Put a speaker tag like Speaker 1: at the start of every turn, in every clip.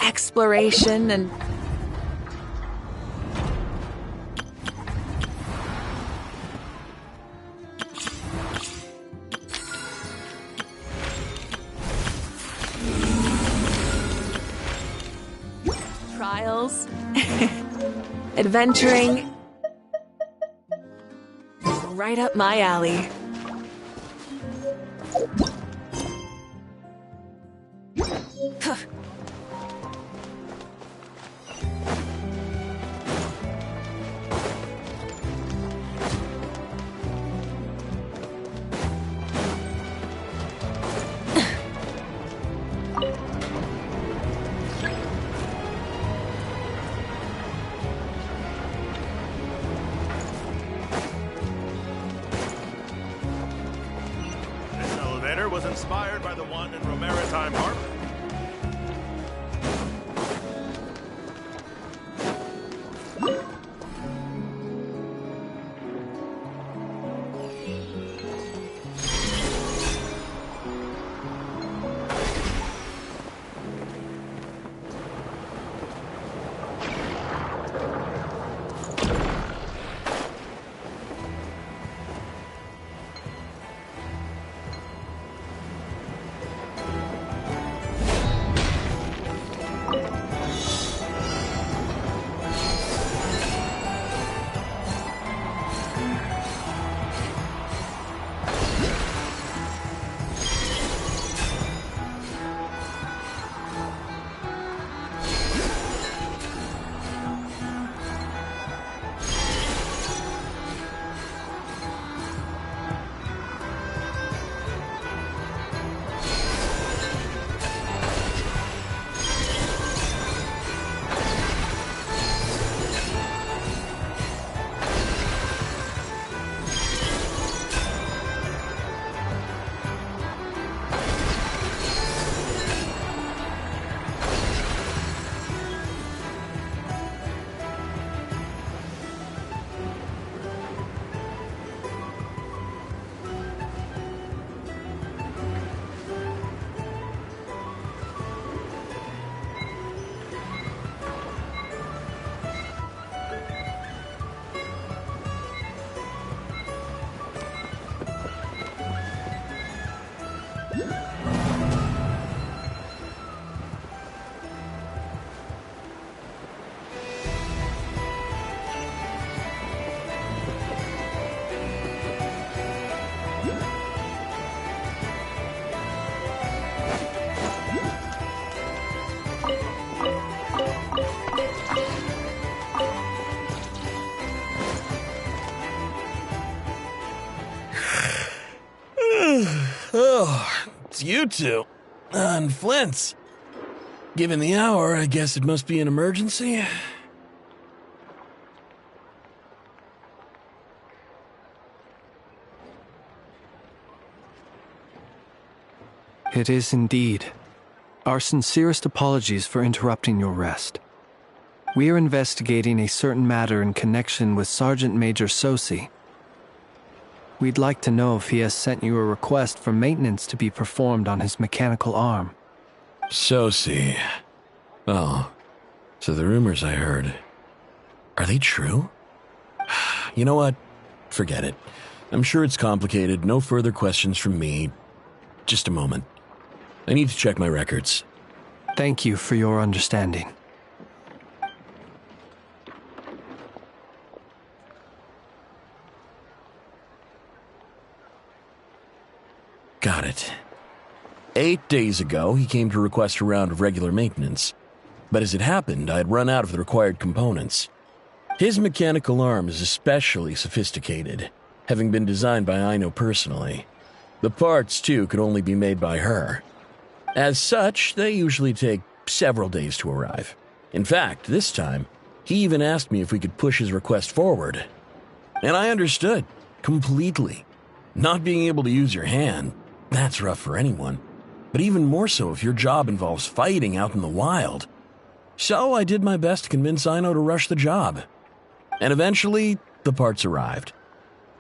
Speaker 1: Exploration and trials, adventuring, right up my alley.
Speaker 2: Was inspired by the one in Romaritime Harbor.
Speaker 3: Oh, it's you two. And Flint's. Given the hour, I guess it must be an emergency.
Speaker 4: It is indeed. Our sincerest apologies for interrupting your rest. We are investigating a certain matter in connection with Sergeant Major Sosi. We'd like to know if he has sent you a request for maintenance to be performed on his mechanical arm.
Speaker 3: Sosi. Oh, so the rumors I heard, are they true? You know what? Forget it. I'm sure it's complicated. No further questions from me. Just a moment. I need to check my records.
Speaker 4: Thank you for your understanding.
Speaker 3: Got it. 8 days ago, he came to request a round of regular maintenance. But as it happened, I had run out of the required components. His mechanical arm is especially sophisticated, having been designed by Aino personally. The parts, too, could only be made by her. As such, they usually take several days to arrive. In fact, this time, he even asked me if we could push his request forward. And I understood, completely. Not being able to use your hand, that's rough for anyone. But even more so if your job involves fighting out in the wild. So I did my best to convince Ino to rush the job. And eventually, the parts arrived.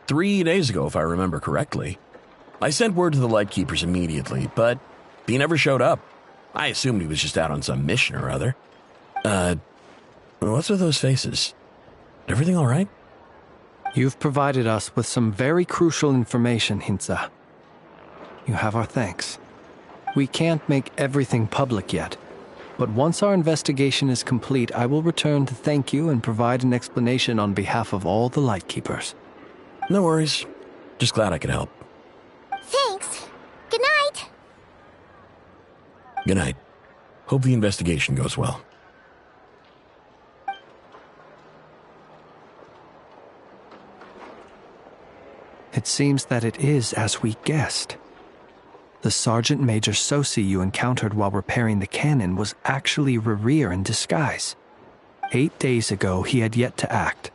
Speaker 3: 3 days ago, if I remember correctly. I sent word to the Lightkeepers immediately, but he never showed up. I assumed he was just out on some mission or other. What's with those faces? Everything all right?
Speaker 4: You've provided us with some very crucial information, Hintsa. You have our thanks. We can't make everything public yet, but once our investigation is complete, I will return to thank you and provide an explanation on behalf of all the Lightkeepers.
Speaker 3: No worries. Just glad I could help.
Speaker 5: Thanks. Good night.
Speaker 3: Good night. Hope the investigation goes well.
Speaker 4: It seems that it is as we guessed. The Sergeant Major Sosi you encountered while repairing the cannon was actually Rerir in disguise. 8 days ago, he had yet to act.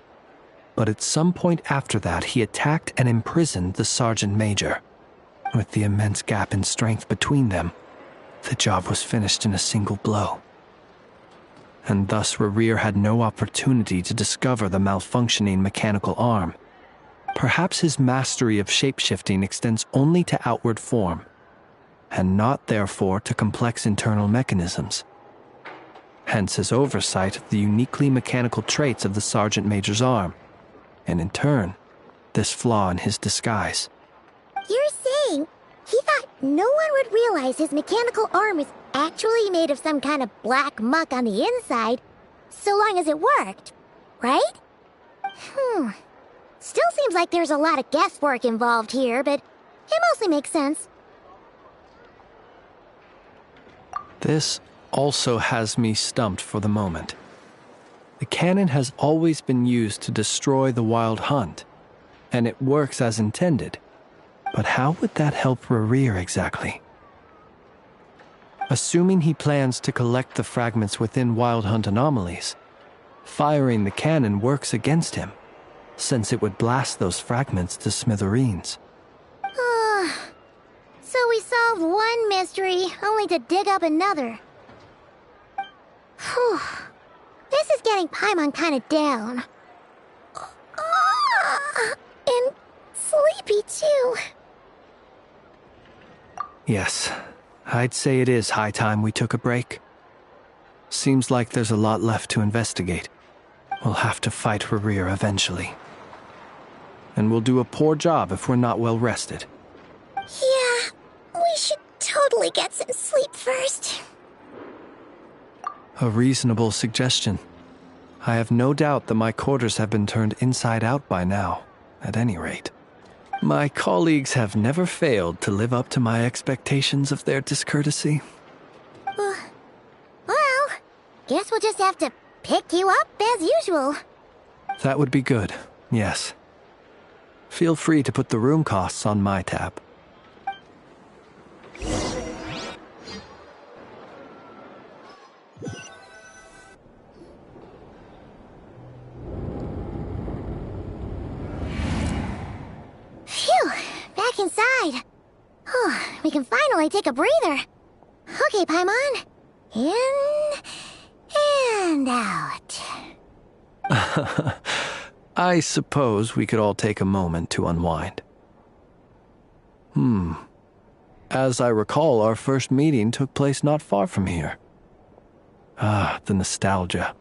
Speaker 4: But at some point after that, he attacked and imprisoned the Sergeant Major. With the immense gap in strength between them, the job was finished in a single blow. And thus Rerir had no opportunity to discover the malfunctioning mechanical arm. Perhaps his mastery of shapeshifting extends only to outward form, and not therefore to complex internal mechanisms. Hence his oversight of the uniquely mechanical traits of the Sergeant Major's arm, and in turn, this flaw in his disguise.
Speaker 5: You're saying he thought no one would realize his mechanical arm is actually made of some kind of black muck on the inside, so long as it worked, right? Still seems like there's a lot of guesswork involved here, but it mostly makes sense.
Speaker 4: This also has me stumped for the moment. The cannon has always been used to destroy the Wild Hunt, and it works as intended. But how would that help Rerir exactly? Assuming he plans to collect the fragments within Wild Hunt anomalies, firing the cannon works against him, since it would blast those fragments to smithereens.
Speaker 5: So we solved one mystery, only to dig up another. Whew. This is getting Paimon kind of down. And sleepy, too.
Speaker 4: Yes, I'd say it is high time we took a break. Seems like there's a lot left to investigate. We'll have to fight Rerir eventually. And we'll do a poor job if we're not well rested.
Speaker 5: Yeah, we should totally get some sleep first.
Speaker 4: A reasonable suggestion. I have no doubt that my quarters have been turned inside out by now, at any rate. My colleagues have never failed to live up to my expectations of their discourtesy.
Speaker 5: Well, guess we'll just have to pick you up as usual.
Speaker 4: That would be good, yes. Feel free to put the room costs on my tab.
Speaker 5: Phew, back inside. We can finally take a breather. Okay, Paimon. In and out.
Speaker 4: I suppose we could all take a moment to unwind. As I recall, our first meeting took place not far from here. Ah, the nostalgia.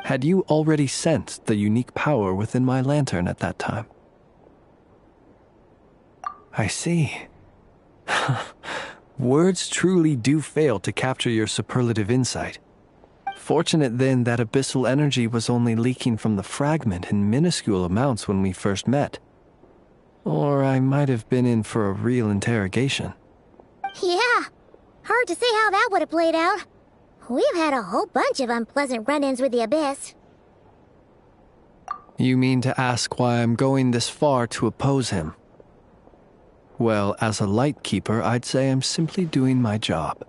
Speaker 4: Had you already sensed the unique power within my lantern at that time? I see. Words truly do fail to capture your superlative insight. Fortunate then that abyssal energy was only leaking from the fragment in minuscule amounts when we first met. Or I might have been in for a real interrogation.
Speaker 5: Yeah, hard to say how that would have played out. We've had a whole bunch of unpleasant run-ins with the Abyss.
Speaker 4: You mean to ask why I'm going this far to oppose him? Well, as a Lightkeeper, I'd say I'm simply doing my job.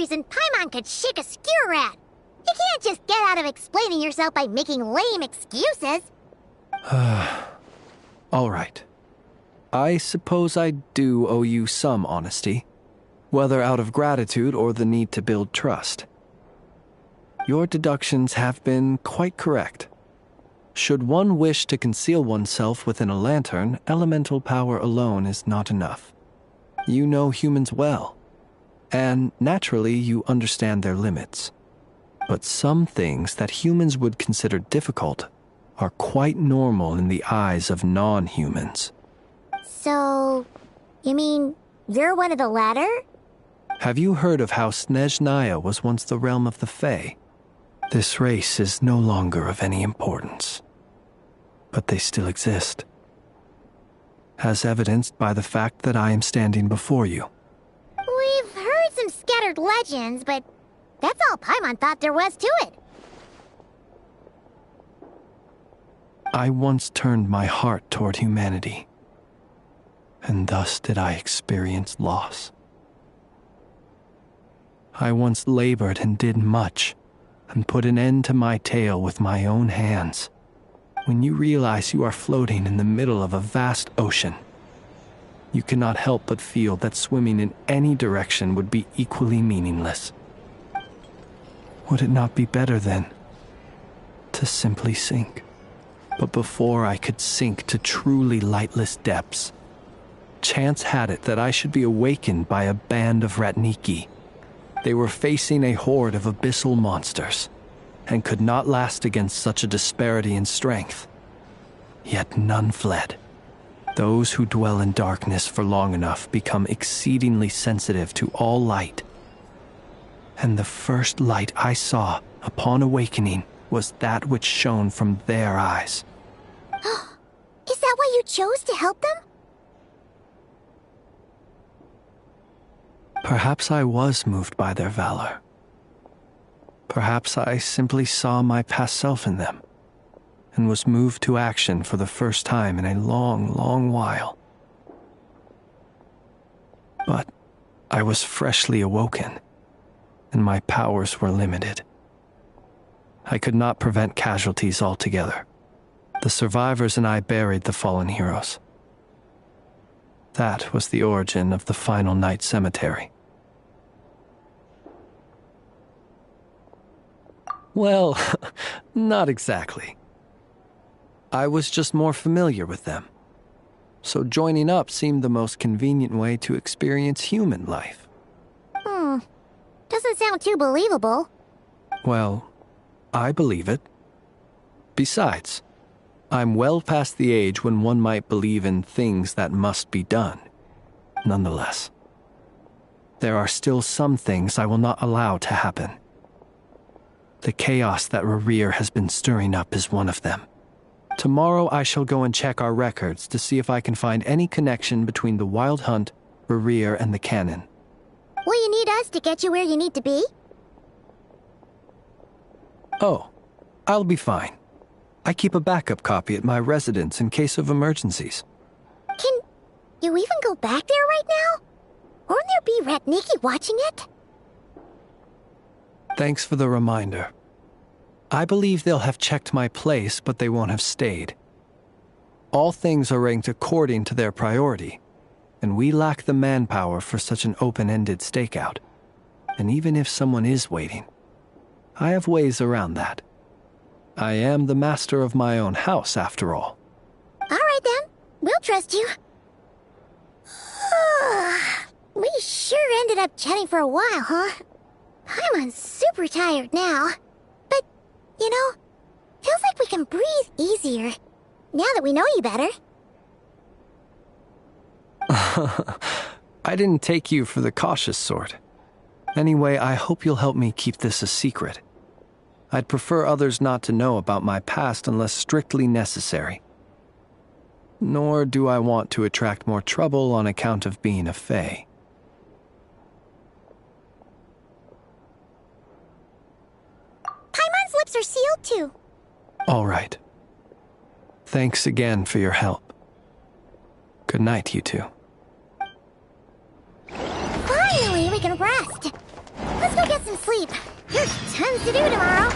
Speaker 5: reason Paimon could shake a skewer rat. You can't just get out of explaining yourself by making lame excuses.
Speaker 4: All right. I suppose I do owe you some honesty, whether out of gratitude or the need to build trust. Your deductions have been quite correct. Should one wish to conceal oneself within a lantern, elemental power alone is not enough. You know humans well, and naturally you understand their limits. But some things that humans would consider difficult are quite normal in the eyes of non-humans.
Speaker 5: So, you mean you're one of the latter?
Speaker 4: Have you heard of how Snezhnaya was once the realm of the Fae? This race is no longer of any importance, but they still exist, as evidenced by the fact that I am standing before you.
Speaker 5: We've heard some scattered legends, but that's all Paimon thought there was to it.
Speaker 4: I once turned my heart toward humanity, and thus did I experience loss. I once labored and did much, and put an end to my tale with my own hands. When you realize you are floating in the middle of a vast ocean, you cannot help but feel that swimming in any direction would be equally meaningless. Would it not be better, then, to simply sink? But before I could sink to truly lightless depths, chance had it that I should be awakened by a band of Ratniki. They were facing a horde of abyssal monsters, and could not last against such a disparity in strength. Yet none fled. Those who dwell in darkness for long enough become exceedingly sensitive to all light. And the first light I saw upon awakening was that which shone from their eyes.
Speaker 5: Is that why you chose to help them?
Speaker 4: Perhaps I was moved by their valor. Perhaps I simply saw my past self in them, and was moved to action for the first time in a long, long while. But I was freshly awoken, and my powers were limited. I could not prevent casualties altogether. The survivors and I buried the fallen heroes. That was the origin of the Final Night Cemetery. Well, not exactly. I was just more familiar with them, so joining up seemed the most convenient way to experience human life.
Speaker 5: Doesn't sound too believable.
Speaker 4: Well, I believe it. Besides, I'm well past the age when one might believe in things that must be done. Nonetheless, there are still some things I will not allow to happen. The chaos that Rerir has been stirring up is one of them. Tomorrow I shall go and check our records to see if I can find any connection between the Wild Hunt, Rerir, and the Canon.
Speaker 5: Will you need us to get you where you need to be?
Speaker 4: Oh, I'll be fine. I keep a backup copy at my residence in case of emergencies.
Speaker 5: Can you even go back there right now? Won't there be Ratniki watching it?
Speaker 4: Thanks for the reminder. I believe they'll have checked my place, but they won't have stayed. All things are ranked according to their priority, and we lack the manpower for such an open-ended stakeout. And even if someone is waiting, I have ways around that. I am the master of my own house, after all.
Speaker 5: All right then, we'll trust you. We sure ended up chatting for a while, huh? I'm super tired now. But, you know, feels like we can breathe easier, now that we know you better.
Speaker 4: I didn't take you for the cautious sort. Anyway, I hope you'll help me keep this a secret. I'd prefer others not to know about my past unless strictly necessary. Nor do I want to attract more trouble on account of being a Fae.
Speaker 5: Paimon's lips are sealed too.
Speaker 4: All right. Thanks again for your help. Good night, you two.
Speaker 5: Finally, we can rest. Let's go get some sleep. There's tons to do tomorrow.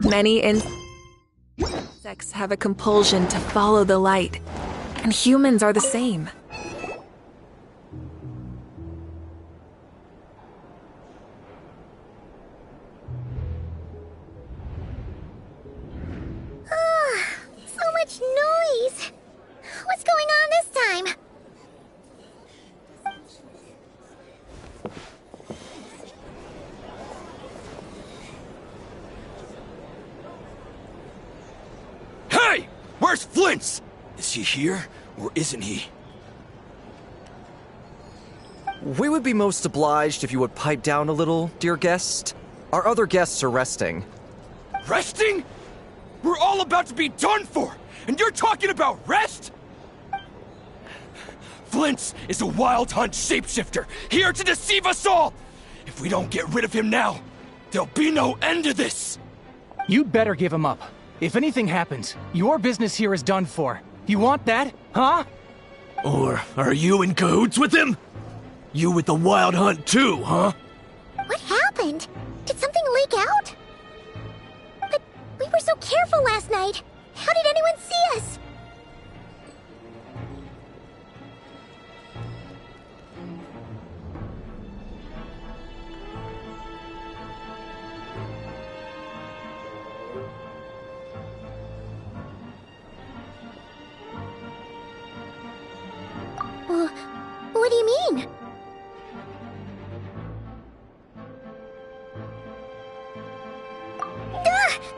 Speaker 1: Many insects have a compulsion to follow the light, and humans are the same.
Speaker 5: So much noise. What's going on this time?
Speaker 6: Hey! Where's Flint's? Is he here, or isn't he?
Speaker 7: We would be most obliged if you would pipe down a little, dear guest. Our other guests are resting.
Speaker 6: Resting? We're all about to be done for, and you're talking about rest? Flint's is a wild hunt shapeshifter, here to deceive us all! If we don't get rid of him now, there'll be no end to this!
Speaker 8: You'd better give him up. If anything happens, your business here is done for. You want that, huh?
Speaker 6: Or are you in cahoots with him? You with the wild hunt too, huh?
Speaker 5: What happened? Did something leak out? But we were so careful last night. How did anyone see us? What do you mean?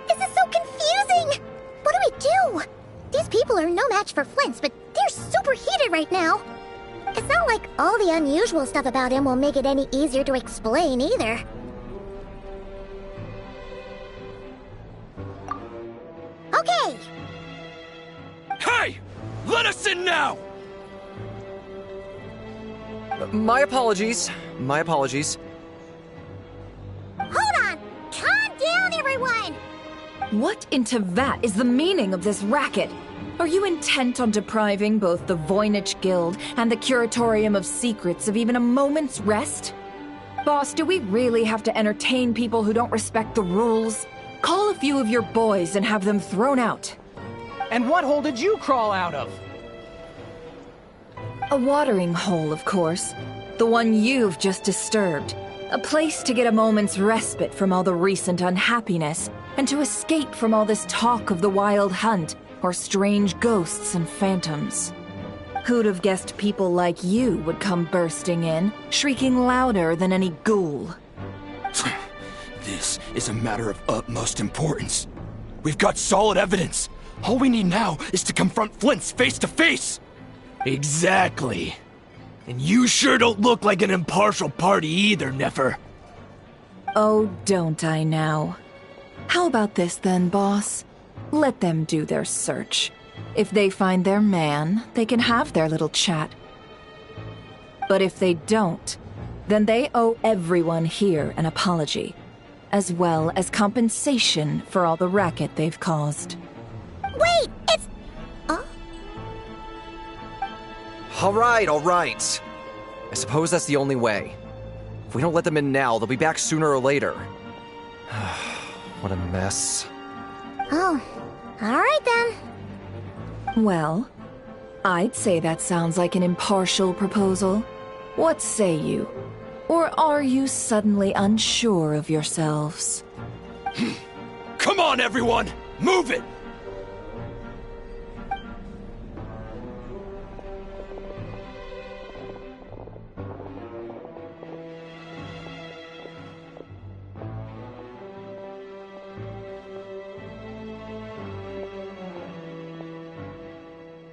Speaker 5: This is so confusing! What do we do? These people are no match for Flint's, but they're super heated right now. It's not like all the unusual stuff about him will make it any easier to explain either. Okay!
Speaker 6: Hey! Let us in now!
Speaker 7: My apologies. My apologies.
Speaker 5: Hold on! Calm down, everyone!
Speaker 9: What in Tevat is the meaning of this racket? Are you intent on depriving both the Voynich Guild and the Curatorium of Secrets of even a moment's rest? Boss, do we really have to entertain people who don't respect the rules? Call a few of your boys and have them thrown out.
Speaker 8: And what hole did you crawl out of?
Speaker 9: A watering hole, of course. The one you've just disturbed. A place to get a moment's respite from all the recent unhappiness, and to escape from all this talk of the wild hunt, or strange ghosts and phantoms. Who'd have guessed people like you would come bursting in, shrieking louder than any ghoul?
Speaker 6: This is a matter of utmost importance. We've got solid evidence. All we need now is to confront Flint's face to face. Exactly. And you sure don't look like an impartial party either, Nefer.
Speaker 9: Oh, don't I now? How about this then, boss? Let them do their search. If they find their man, they can have their little chat. But if they don't, then they owe everyone here an apology, as well as compensation for all the racket they've caused.
Speaker 5: Wait, it's...
Speaker 7: All right. I suppose that's the only way. If we don't let them in now, they'll be back sooner or later. What a mess.
Speaker 5: Oh, alright then.
Speaker 9: Well, I'd say that sounds like an impartial proposal. What say you? Or are you suddenly unsure of yourselves?
Speaker 6: Come on, everyone! Move it!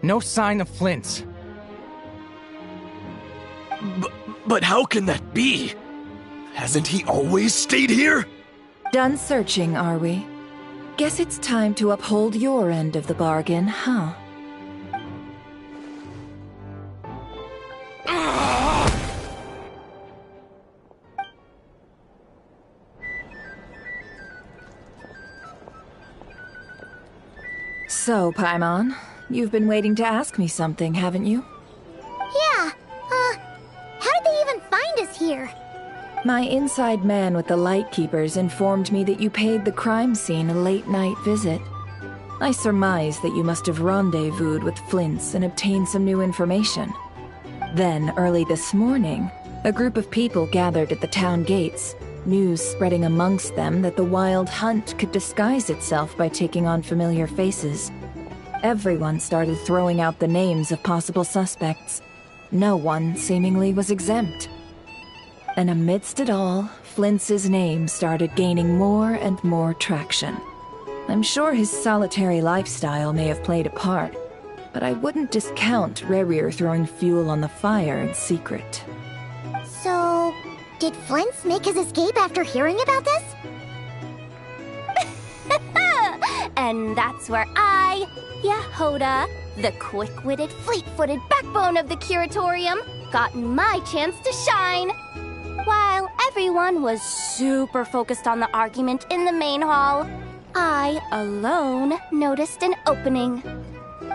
Speaker 8: No sign of Flint's.
Speaker 6: But how can that be? Hasn't he always stayed here?
Speaker 9: Done searching, are we? Guess it's time to uphold your end of the bargain, huh? So, Paimon, you've been waiting to ask me something, haven't you?
Speaker 5: Yeah, how did they even find us here?
Speaker 9: My inside man with the Lightkeepers informed me that you paid the crime scene a late-night visit. I surmise that you must have rendezvoused with Flint's and obtained some new information. Then, early this morning, a group of people gathered at the town gates, news spreading amongst them that the Wild Hunt could disguise itself by taking on familiar faces. Everyone started throwing out the names of possible suspects. No one, seemingly, was exempt. And amidst it all, Flint's name started gaining more and more traction. I'm sure his solitary lifestyle may have played a part, but I wouldn't discount Rerir throwing fuel on the fire in secret.
Speaker 5: So, did Flint's make his escape after hearing about this?
Speaker 10: And that's where I, Yehoda, the quick-witted, fleet-footed backbone of the Curatorium, got my chance to shine. While everyone was super focused on the argument in the main hall, I, alone, noticed an opening.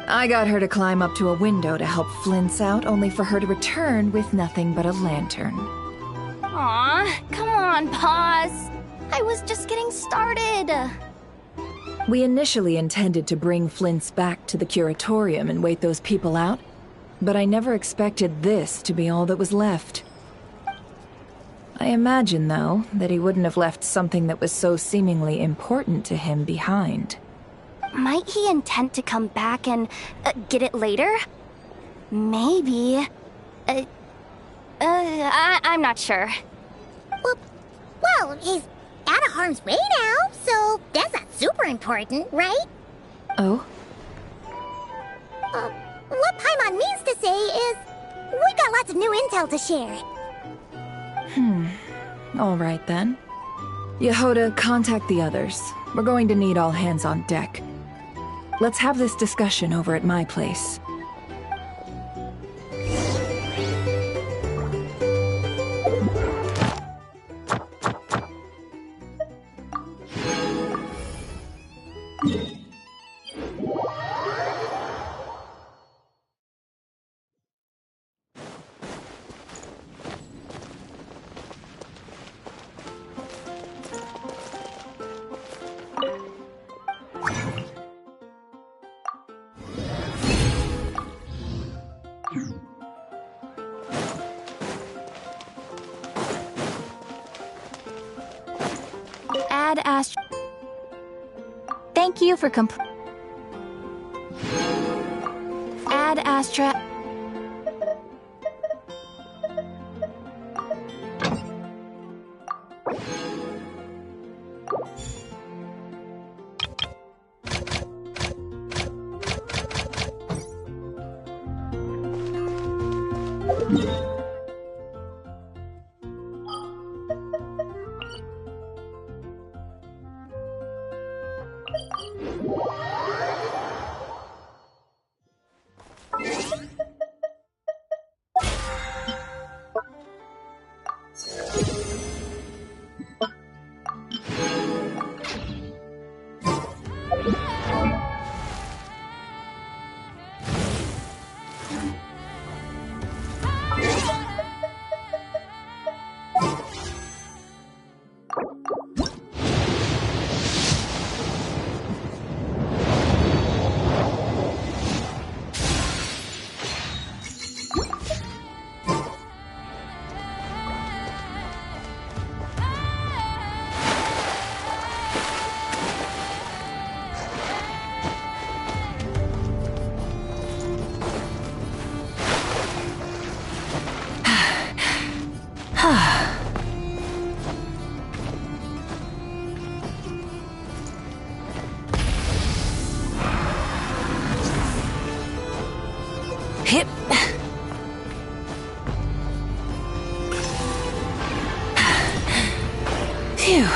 Speaker 9: I got her to climb up to a window to help Flint's out, only for her to return with nothing but a lantern.
Speaker 10: Aw, come on, Paz. I was just getting started.
Speaker 9: We initially intended to bring Flint's back to the Curatorium and wait those people out, but I never expected this to be all that was left. I imagine, though, that he wouldn't have left something that was so seemingly important to him behind.
Speaker 10: Might he intend to come back and get it later? Maybe. I'm not sure.
Speaker 5: Well, he's out of harm's way now, so that's not super important, right?
Speaker 9: Oh?
Speaker 5: What Paimon means to say is, we got lots of new intel to share.
Speaker 9: All right then. Yehoda, contact the others. We're going to need all hands on deck. Let's have this discussion over at my place.
Speaker 10: Ad Astra. Thank you for Ad Astra.
Speaker 1: Hip. Phew.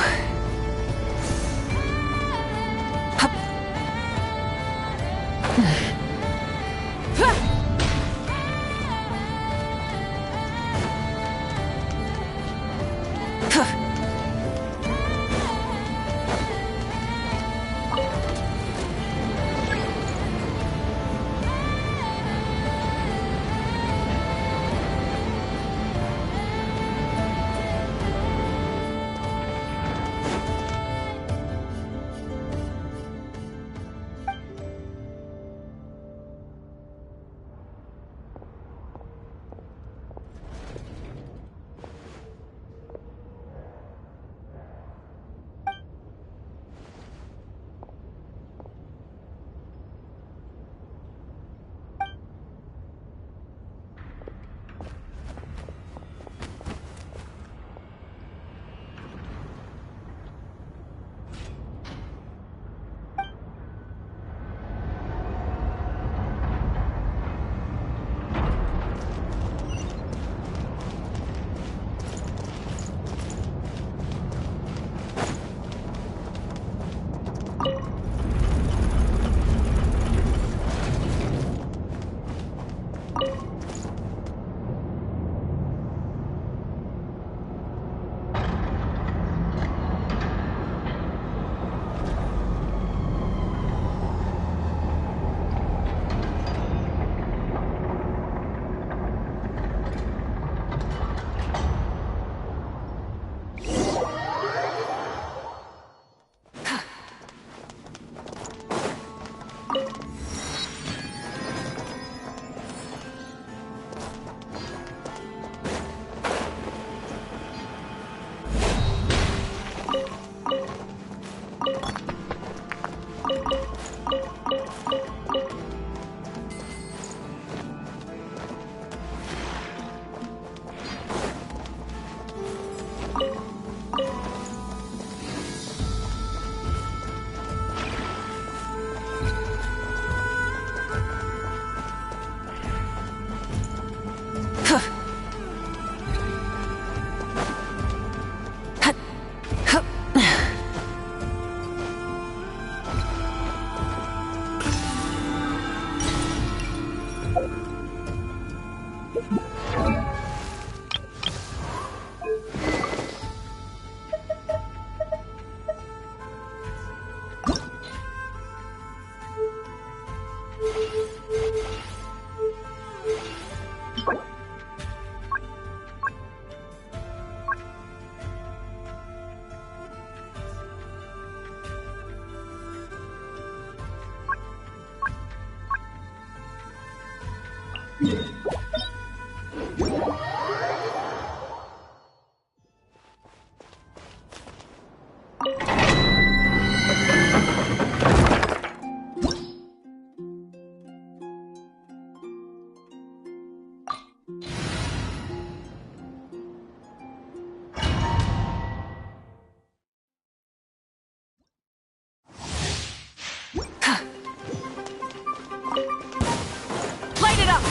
Speaker 1: Light it up!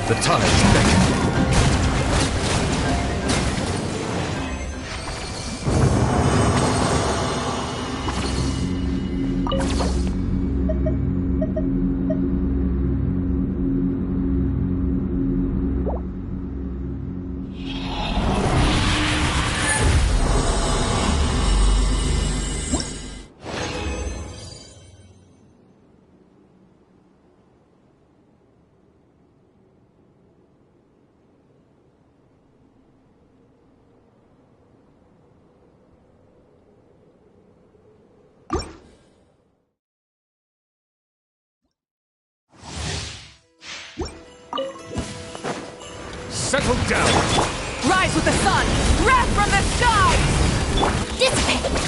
Speaker 7: The tides beckon.
Speaker 2: Settle down!
Speaker 1: Rise with the sun! Wrath from the skies!
Speaker 10: Dissipate!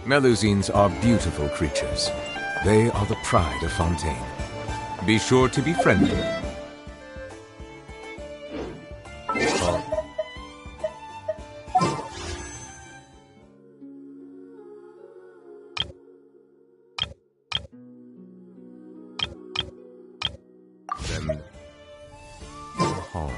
Speaker 2: Melusines are beautiful creatures. They are the pride of Fontaine. Be sure to be friendly. Them no harm.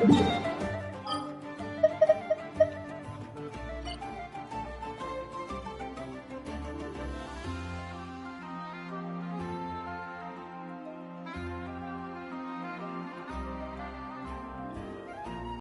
Speaker 11: You